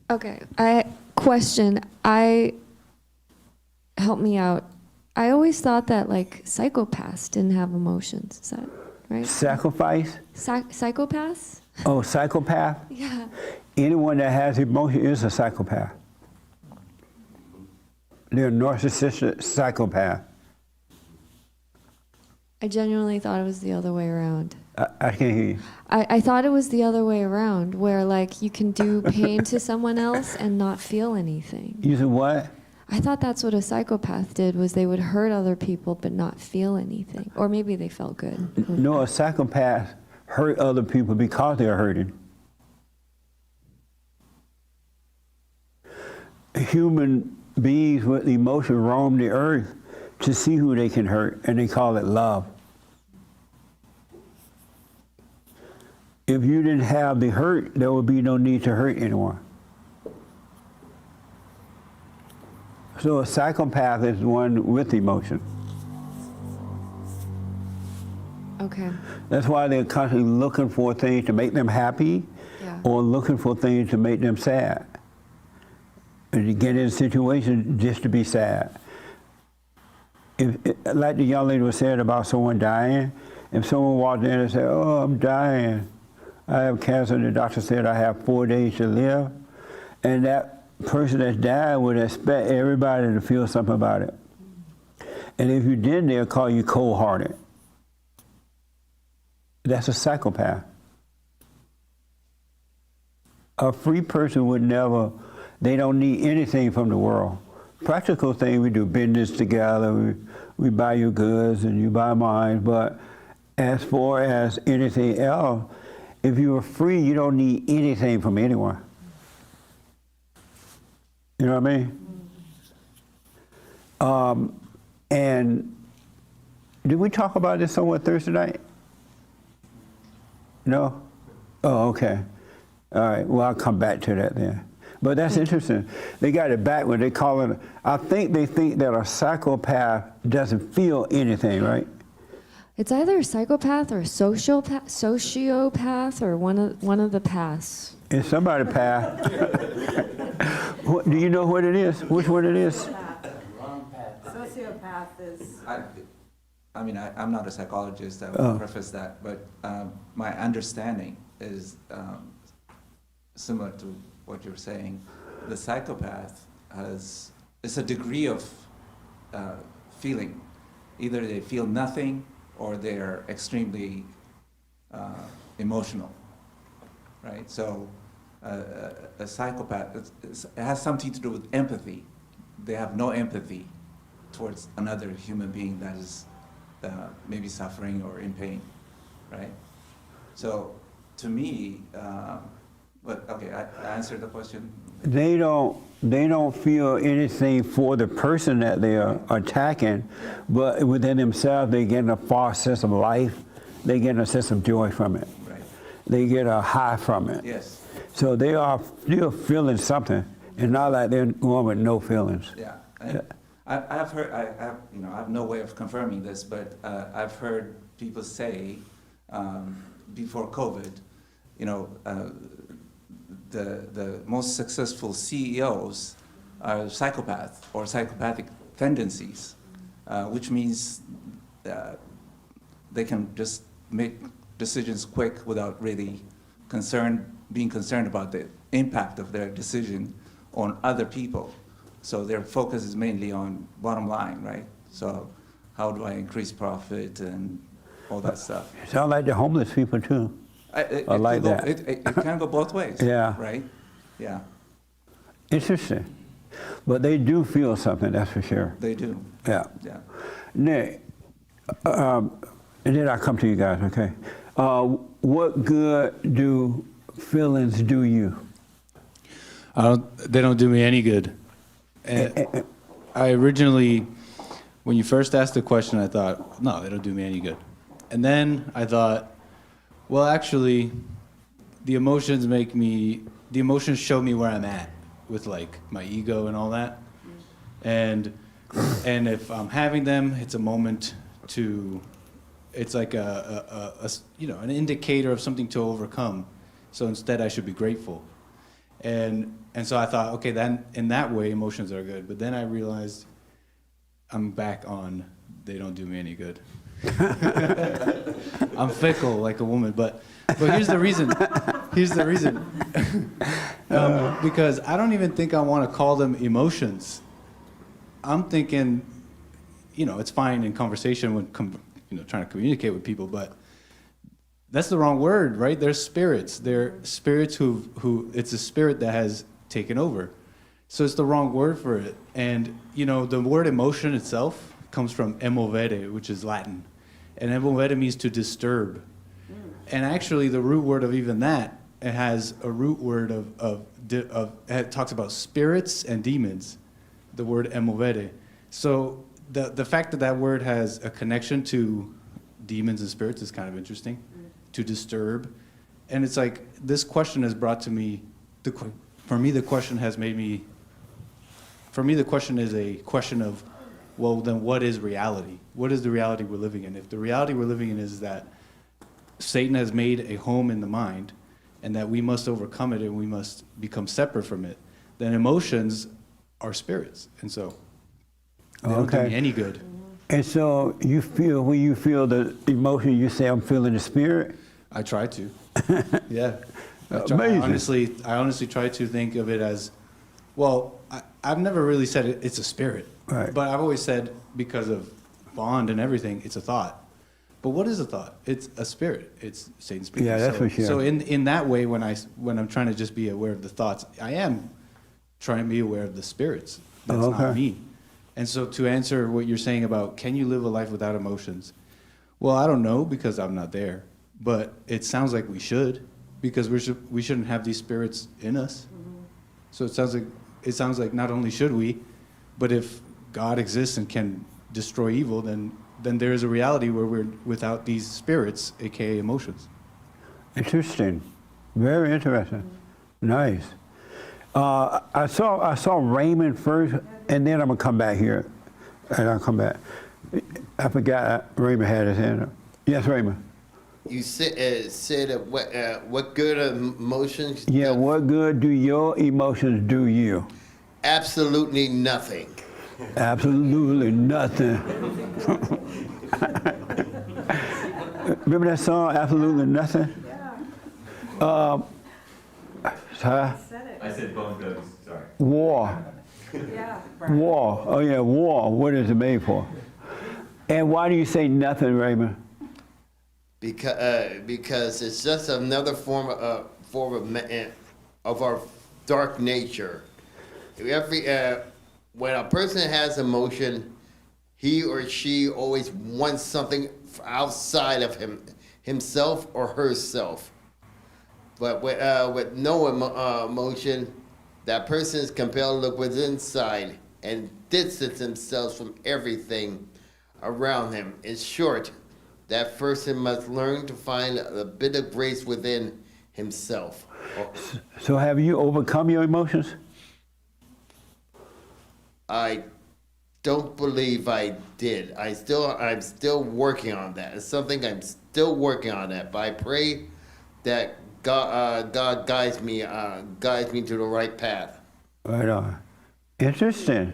Okay, help me out. I always thought that like psychopaths didn't have emotions. Is that right? Sacrifice? Psychopaths? Oh, psychopath? Yeah. Anyone that has emotion is a psychopath. They're a narcissistic psychopath. I genuinely thought it was the other way around. I can't hear you. I thought it was the other way around, where like you can do pain to someone else and not feel anything. You said what? I thought that's what a psychopath did, was they would hurt other people but not feel anything. Or maybe they felt good. No, a psychopath hurt other people because they're hurting. Human beings with emotion roam the earth to see who they can hurt, and they call it love. If you didn't have the hurt, there would be no need to hurt anyone. So a psychopath is one with emotion. Okay. That's why they're constantly looking for things to make them happy, Yeah. or looking for things to make them sad. And you get in a situation just to be sad. Like the young lady was saying about someone dying, if someone walked in and said, "Oh, I'm dying. I have cancer, and the doctor said I have 4 days to live," and that person that's dying would expect everybody to feel something about it. And if you didn't, they'll call you cold-hearted. That's a psychopath. A free person would never, they don't need anything from the world. Practical thing, we do business together, we buy your goods and you buy mine, but as far as anything else, if you are free, you don't need anything from anyone. You know what I mean? And did we talk about this somewhere Thursday night? No? Oh, okay. All right, well, I'll come back to that then. But that's interesting. They got it back when they call it, I think they think that a psychopath doesn't feel anything, right? It's either a psychopath or a sociopath or one of the paths. It's somebody path. Do you know what it is? Which one it is? Wrong path. Sociopath is. I mean, I'm not a psychologist, I will preface that, but my understanding is similar to what you're saying. The psychopath it's a degree of feeling. Either they feel nothing or they're extremely emotional, right? So a psychopath, it has something to do with empathy. They have no empathy towards another human being that is maybe suffering or in pain, right? So to me, okay, I answered the question. They don't feel anything for the person that they are attacking, but within themselves they get a false sense of life. They get a sense of joy from it. Right. They get a high from it. Yes. So they are still feeling something, and not like they're going with no feelings. Yeah. I've heard. I have no way of confirming this, but I've heard people say before COVID, the most successful CEOs are psychopaths or psychopathic tendencies, which means they can just make decisions quick without really being concerned about the impact of their decision on other people. So their focus is mainly on bottom line, right? So how do I increase profit and all that stuff? Sound like the homeless people too. I like that. It can go both ways. Yeah. Right? Yeah. Interesting. But they do feel something, that's for sure. They do. Yeah. Yeah. Nick, and then I'll come to you guys, okay? What good do feelings do you? They don't do me any good. I originally, when you first asked the question, I thought, no, they don't do me any good. And then I thought, well, actually, the emotions show me where I'm at with like my ego and all that. And if I'm having them, it's a moment it's like an indicator of something to overcome. So instead I should be grateful. And so I thought, okay, then in that way, emotions are good. But then I realized I'm back on, they don't do me any good. I'm fickle like a woman, but here's the reason. Here's the reason. Because I don't even think I want to call them emotions. I'm thinking, it's fine in conversation when trying to communicate with people, but that's the wrong word, right? They're spirits. They're spirits who it's a spirit that has taken over. So it's the wrong word for it. And, the word emotion itself comes from emovere, which is Latin. And emovere means to disturb. And actually, the root word of even that, it has a root word it talks about spirits and demons, the word emovere. So the fact that that word has a connection to demons and spirits is kind of interesting, to disturb. And it's like, this question has brought to me, for me, the question is a question of, well, then what is reality? What is the reality we're living in? If the reality we're living in is that Satan has made a home in the mind and that we must overcome it and we must become separate from it, then emotions are spirits. And so they don't do me any good. And so when you feel the emotion, you say, I'm feeling the spirit? I try to. Yeah. Amazing. I honestly try to think of it as, well, I've never really said it's a spirit. Right. But I've always said, because of bond and everything, it's a thought. But what is a thought? It's a spirit. It's Satan's spirit. Yeah, that's for sure. So in that way, when I'm trying to just be aware of the thoughts, I am trying to be aware of the spirits. That's not me. And so to answer what you're saying about, can you live a life without emotions? Well, I don't know, because I'm not there. But it sounds like we should, because we shouldn't have these spirits in us. So it sounds like not only should we, but if God exists and can destroy evil, then there is a reality where we're without these spirits, aka emotions. Interesting. Very interesting. Nice. I saw Raymond first, and then I'm gonna come back here, and I'll come back. I forgot Raymond had his hand up. Yes, Raymond. You said what good emotions? Yeah, what good do your emotions do you? Absolutely nothing. Absolutely nothing. Remember that song, Absolutely Nothing? Yeah. Huh? I said bone thugs, sorry. War. Yeah. War. Oh yeah, war. What is it made for? And why do you say nothing, Raymond? Because it's just another form of our dark nature. When a person has emotion, he or she always wants something outside of himself or herself. But with no emotion, that person is compelled to look within inside and distance themselves from everything around him. In short, that person must learn to find a bit of grace within himself. So have you overcome your emotions? I don't believe I did. I'm still working on that. It's something I'm still working on that. But I pray that God guides me to the right path. Right on. Interesting.